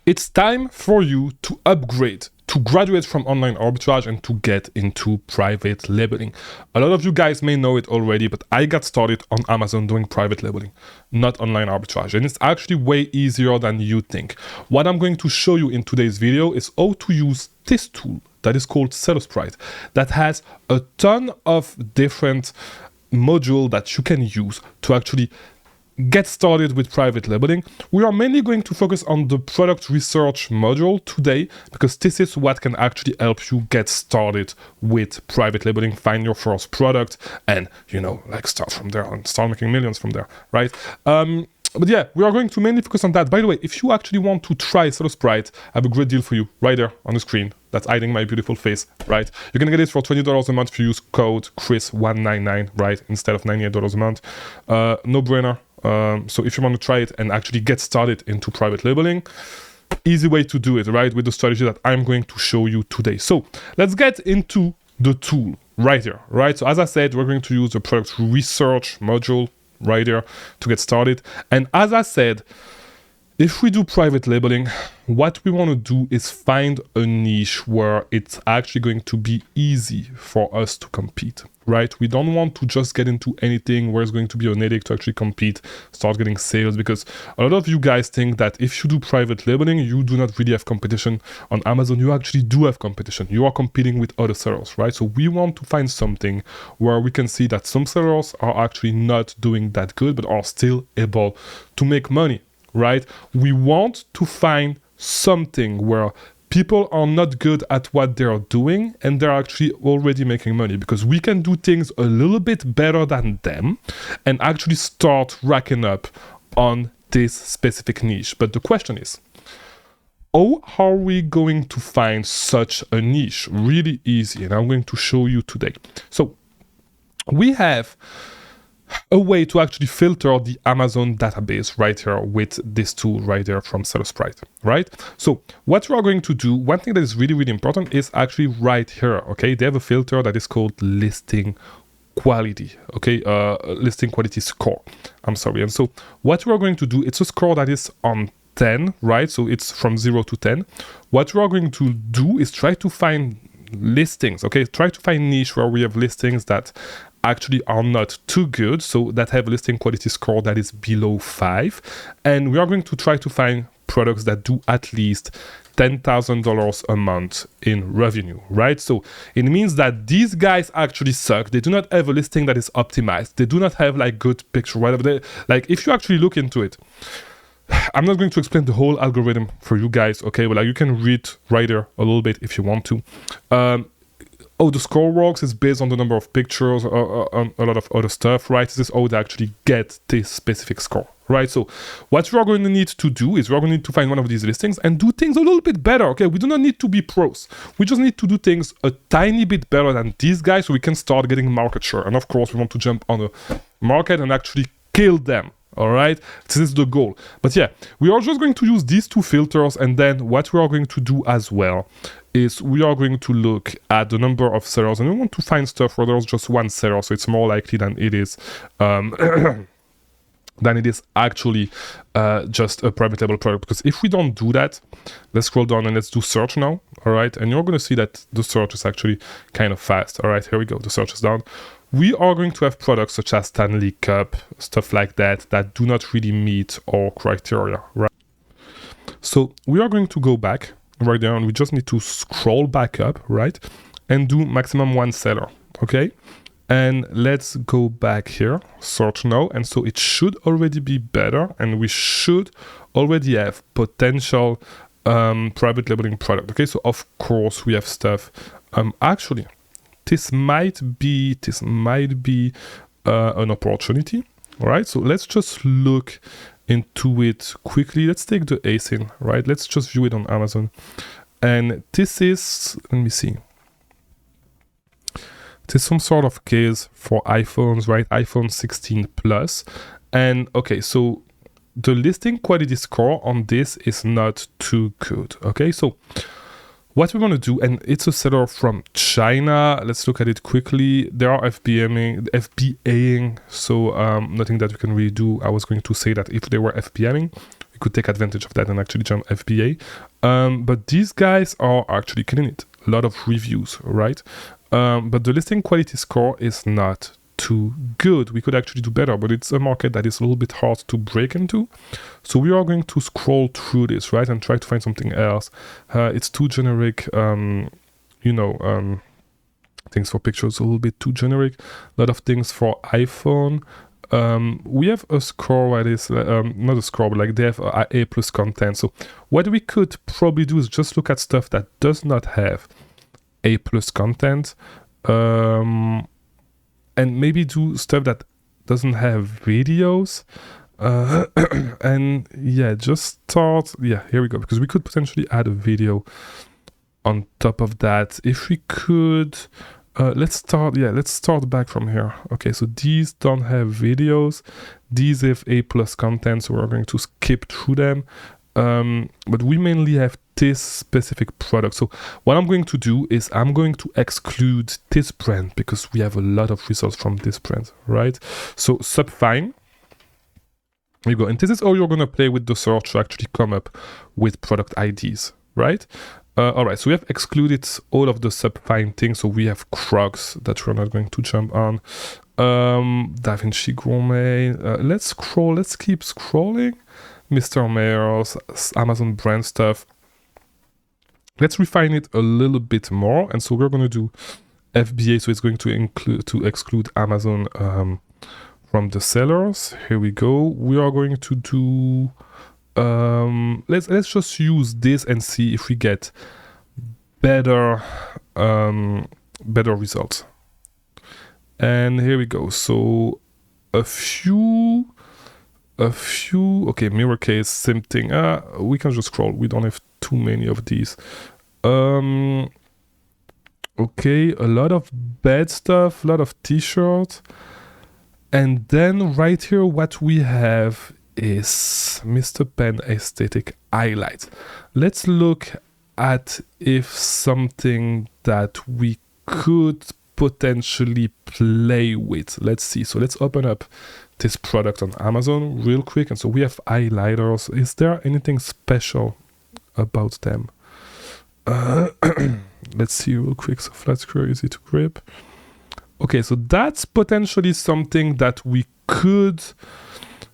It's time for you to upgrade, to graduate from online arbitrage and to get into private labeling. A lot of you guys may know it already, but I got started on Amazon doing private labeling, not online arbitrage. And it's actually way easier than you think. What I'm going to show you in today's video is how to use this tool that is called Sprite, that has a ton of different modules that you can use to actually get started with private labeling. We are mainly going to focus on the product research module today, because this is what can actually help you get started with private labeling, find your first product, and start from there and start making millions from there, right? But yeah, we are going to mainly focus on that. By the way, if you actually want to try Sprite, I have a great deal for you right there on the screen. That's hiding my beautiful face, right? You're gonna get it for $20 a month if you use code Chris199, right? Instead of $98 a month. No brainer. So if you want to try it and actually get started into private labeling, easy way to do it, right? With the strategy that I'm going to show you today. So let's get into the tool right here, right? So as I said, we're going to use the product research module right here to get started. And as I said, if we do private labeling, what we want to do is find a niche where it's actually going to be easy for us to compete, right? We don't want to just get into anything where it's going to be an headache to actually compete, start getting sales, because a lot of you guys think that if you do private labeling, you do not really have competition on Amazon. You actually do have competition. You are competing with other sellers, right? So we want to find something where we can see that some sellers are actually not doing that good, but are still able to make money, right? We want to find something where people are not good at what they're doing and they're actually already making money, because we can do things a little bit better than them and actually start racking up on this specific niche. But the question is, how are we going to find such a niche? Really easy, and I'm going to show you today. So we have a way to actually filter the Amazon database right here with this tool right there from Sprite, right? So what we are going to do, one thing that is really, really important is actually right here, okay? They have a filter that is called listing quality, okay? Listing quality score, I'm sorry. And so what we are going to do, it's a score that is on 10, right? So it's from 0 to 10. What we are going to do is try to find listings, okay? Try to find niche where we have listings that actually are not too good, so that have a listing quality score that is below 5, and we are going to try to find products that do at least $10,000 a month in revenue, right? So it means that these guys actually suck. They do not have a listing that is optimized. They do not have like good picture, whatever. Like if you actually look into it, I'm not going to explain the whole algorithm for you guys, okay? But like you can read right there a little bit if you want to. How the score works is based on the number of pictures, on a lot of other stuff, right? This is how they actually get this specific score, right? So what we are going to need to do is we're going to need to find one of these listings and do things a little bit better, okay? We do not need to be pros. We just need to do things a tiny bit better than these guys so we can start getting market share. And of course, we want to jump on the market and actually kill them. All right, this is the goal. But yeah, we are just going to use these two filters, and then what we are going to do as well is we are going to look at the number of sellers, and we want to find stuff where there's just one seller, so it's more likely than it is actually just a private label product. Because if we don't do that, let's scroll down and let's do search now. All right, and you're going to see that the search is actually kind of fast. All right, here we go. The search is down. We are going to have products such as Stanley Cup, stuff like that do not really meet our criteria, right? So we are going to go back right there, and we just need to scroll back up, right? And do maximum one seller, okay? And let's go back here, search now. And so it should already be better, and we should already have potential private labeling product, okay? So of course we have stuff, actually, this might be an opportunity. All right, so let's just look into it quickly. Let's take the ASIN, right? Let's just view it on Amazon. And this is, let me see. This is some sort of case for iPhones, right? iPhone 16 Plus. And okay, so the listing quality score on this is not too good. Okay, so what we want to do, and it's a seller from China. Let's look at it quickly. They are FBAing, so nothing that we can really do. I was going to say that if they were FBAing, we could take advantage of that and actually jump FBA. But these guys are actually killing it. A lot of reviews, right? But the listing quality score is not too good. We could actually do better, but it's a market that is a little bit hard to break into. So we are going to scroll through this, right, and try to find something else. It's too generic, things for pictures a little bit too generic. A lot of things for iPhone. We have a score that is not a score, but like they have A plus content. So what we could probably do is just look at stuff that does not have A plus content, and maybe do stuff that doesn't have videos. And yeah, just start. Yeah, here we go. Because we could potentially add a video on top of that. If we could, let's start back from here. Okay, so these don't have videos. These have A plus content, so we're going to skip through them. But we mainly have this specific product. So what I'm going to do is I'm going to exclude this brand because we have a lot of results from this brand, right? So Subfine. Here you go. And this is how you're going to play with the search to actually come up with product IDs, right? All right, so we have excluded all of the Subfine things. So we have Crocs that we're not going to jump on. Da Vinci Gourmet. Let's scroll. Let's keep scrolling. Mr. Mayer's, Amazon brand stuff. Let's refine it a little bit more. And so we're going to do FBA. So it's going to exclude Amazon from the sellers. Here we go. We are going to do... let's just use this and see if we get better results. And here we go. So a few okay, mirror case, same thing. We can just scroll. We don't have too many of these. Okay, a lot of bad stuff, a lot of t-shirts. And then right here what we have is Mr. Pen aesthetic highlights. Let's look at if something that we could potentially play with. Let's see. So let's open up this product on Amazon real quick. And so we have highlighters. Is there anything special about them? Let's see real quick. So flat square, easy to grip. Okay, so that's potentially something that we could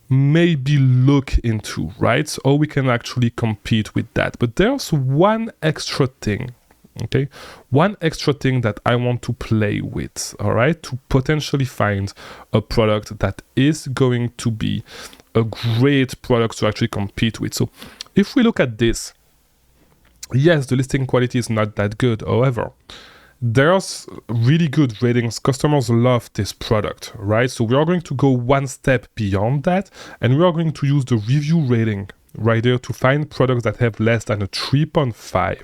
maybe look into, right? So we can actually compete with that. But there's one extra thing, okay? One extra thing that I want to play with, all right? To potentially find a product that is going to be a great product to actually compete with. So if we look at this, yes, the listing quality is not that good. However, there's really good ratings. Customers love this product, right? So we are going to go one step beyond that, and we are going to use the review rating right there to find products that have less than a 3.5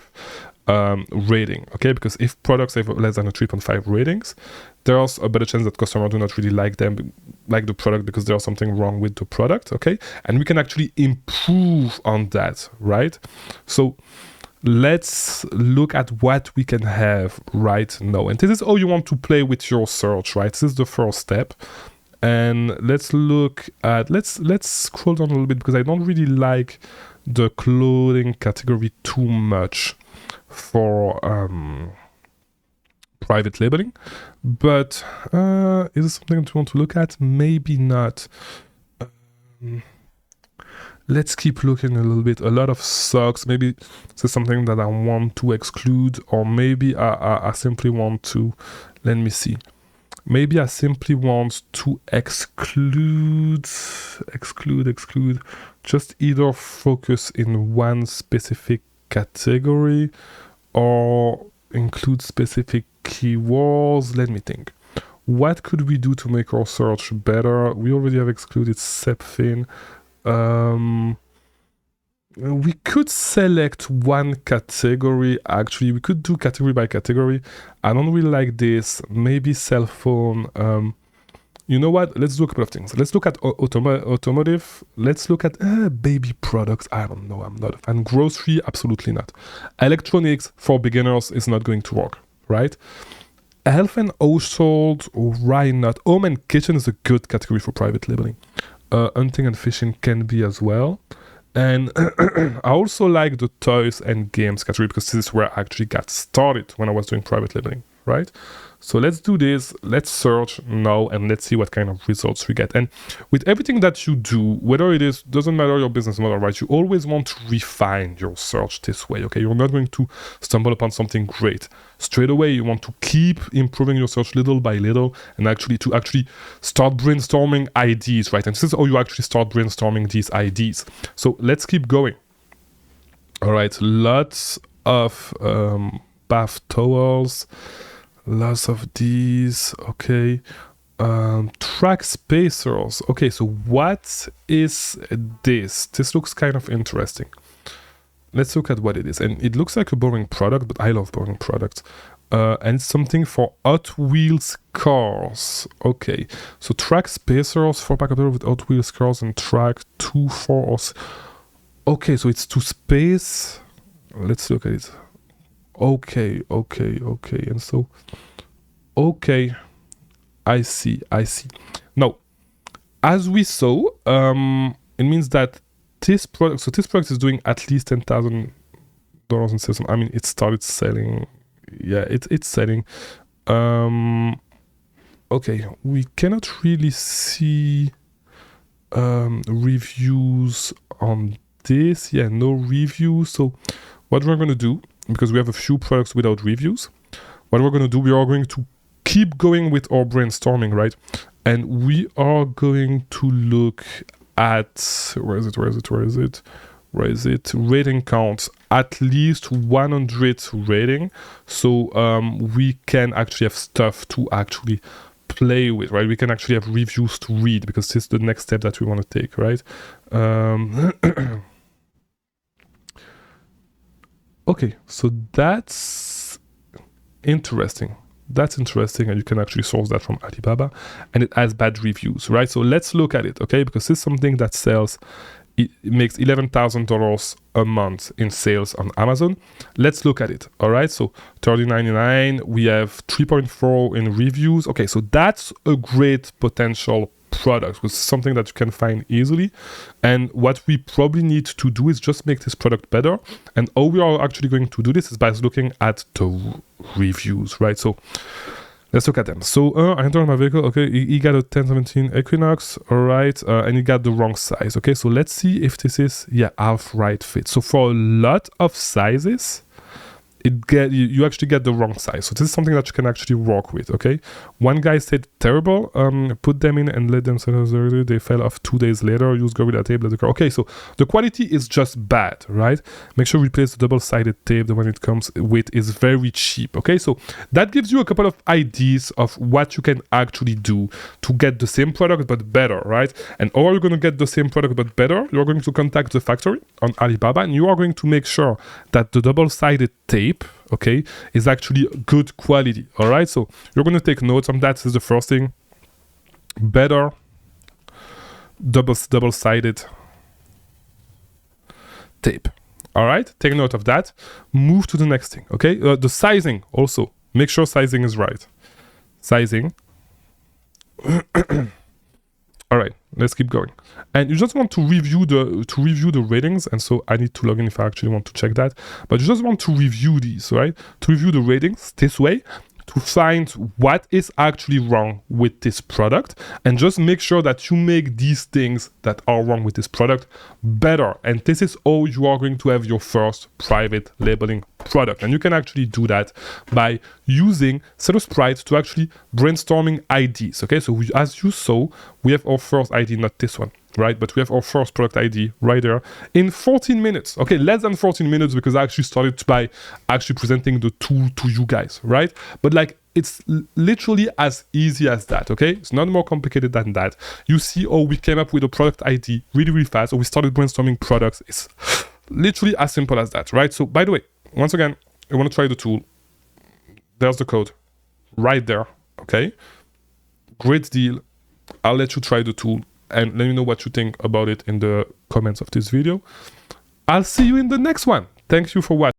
rating, okay? Because if products have less than a 3.5 ratings, there's a better chance that customers do not really like the product because there's something wrong with the product, okay? And we can actually improve on that, right? So let's look at what we can have right now. And this is how you want to play with your search, right? This is the first step. And let's look at, let's scroll down a little bit because I don't really like the clothing category too much for private labeling. But is it something that you want to look at? Maybe not. Let's keep looking a little bit. A lot of socks. Maybe this is something that I want to exclude, or maybe I simply want to, let me see. Maybe I simply want to exclude, just either focus in one specific category or include specific keywords. Let me think. What could we do to make our search better? We already have excluded Sepfin. We could select one category. Actually, we could do category by category. I don't really like this. Maybe cell phone. You know what? Let's do a couple of things. Let's look at automotive. Let's look at baby products. I don't know. I'm not a fan. Grocery, absolutely not. Electronics for beginners is not going to work, right? Health and household, why not? Home and kitchen is a good category for private labeling. Hunting and fishing can be as well. And I also like the toys and games category because this is where I actually got started when I was doing private labeling, right? So let's do this. Let's search now and let's see what kind of results we get. And with everything that you do, whether it is, doesn't matter your business model, right? You always want to refine your search this way, okay? You're not going to stumble upon something great straight away. You want to keep improving your search little by little and actually start brainstorming ideas, right? And this is how you actually start brainstorming these ideas. So let's keep going. All right, lots of bath towels. Lots of these, okay. Track spacers. Okay, so what is this? This looks kind of interesting. Let's look at what it is. And it looks like a boring product, but I love boring products. And it's something for Hot Wheels cars. Okay, so track spacers, 4-pack available with Hot Wheels cars and track 2, 4, or... Okay, so it's to space. Let's look at it. Okay. And so, okay, I see. Now, as we saw, it means that this product is doing at least $10,000 in sales. I mean, it started selling. Yeah, it's selling. Okay, we cannot really see reviews on this. Yeah, no reviews. So what we're going to do, because we have a few products without reviews, what we're going to do, we are going to keep going with our brainstorming, right? And we are going to look at, where is it? Rating counts, at least 100 rating. So we can actually have stuff to actually play with, right? We can actually have reviews to read because this is the next step that we want to take, right? Okay, so that's interesting. And you can actually source that from Alibaba, and it has bad reviews, right? So let's look at it, okay? Because this is something that sells, it makes $11,000 a month in sales on Amazon. Let's look at it, all right? So $30.99, we have 3.4 in reviews. Okay, so that's a great potential product, which is something that you can find easily. And what we probably need to do is just make this product better. And how we are actually going to do this is by looking at the reviews, right? So let's look at them. So I entered my vehicle. Okay, he got a 1017 Equinox, all right, and he got the wrong size. Okay, so let's see if this is half right fit. So for a lot of sizes, you actually get the wrong size. So this is something that you can actually work with, okay? One guy said terrible, put them in and let them sell. They fell off 2 days later, use Gorilla tape, okay, so the quality is just bad, right? Make sure you replace the double-sided tape. The one it comes with is very cheap, okay? So that gives you a couple of ideas of what you can actually do to get the same product but better, right? And how are you going to get the same product but better? You're going to contact the factory on Alibaba and you are going to make sure that the double-sided tape, okay, is actually good quality. All right, so you're going to take notes on that. This is the first thing. Better double-sided tape. All right, take note of that. Move to the next thing. Okay, the sizing also. Make sure sizing is right. Sizing. All right, let's keep going. And you just want to review the ratings. And so I need to log in if I actually want to check that. But you just want to review these, right? To review the ratings this way, to find what is actually wrong with this product, and just make sure that you make these things that are wrong with this product better. And this is how you are going to have your first private labeling product. And you can actually do that by using Sprite to actually brainstorming ideas. Okay, so as you saw, we have our first idea, not this one, right? But we have our first product ID right there in 14 minutes. Okay, less than 14 minutes because I actually started by actually presenting the tool to you guys, right? But like, it's literally as easy as that, okay? It's not more complicated than that. You see, we came up with a product ID really, really fast. Or we started brainstorming products. It's literally as simple as that, right? So by the way, once again, you want to try the tool. There's the code right there, okay? Great deal. I'll let you try the tool and let me know what you think about it in the comments of this video. I'll see you in the next one. Thank you for watching.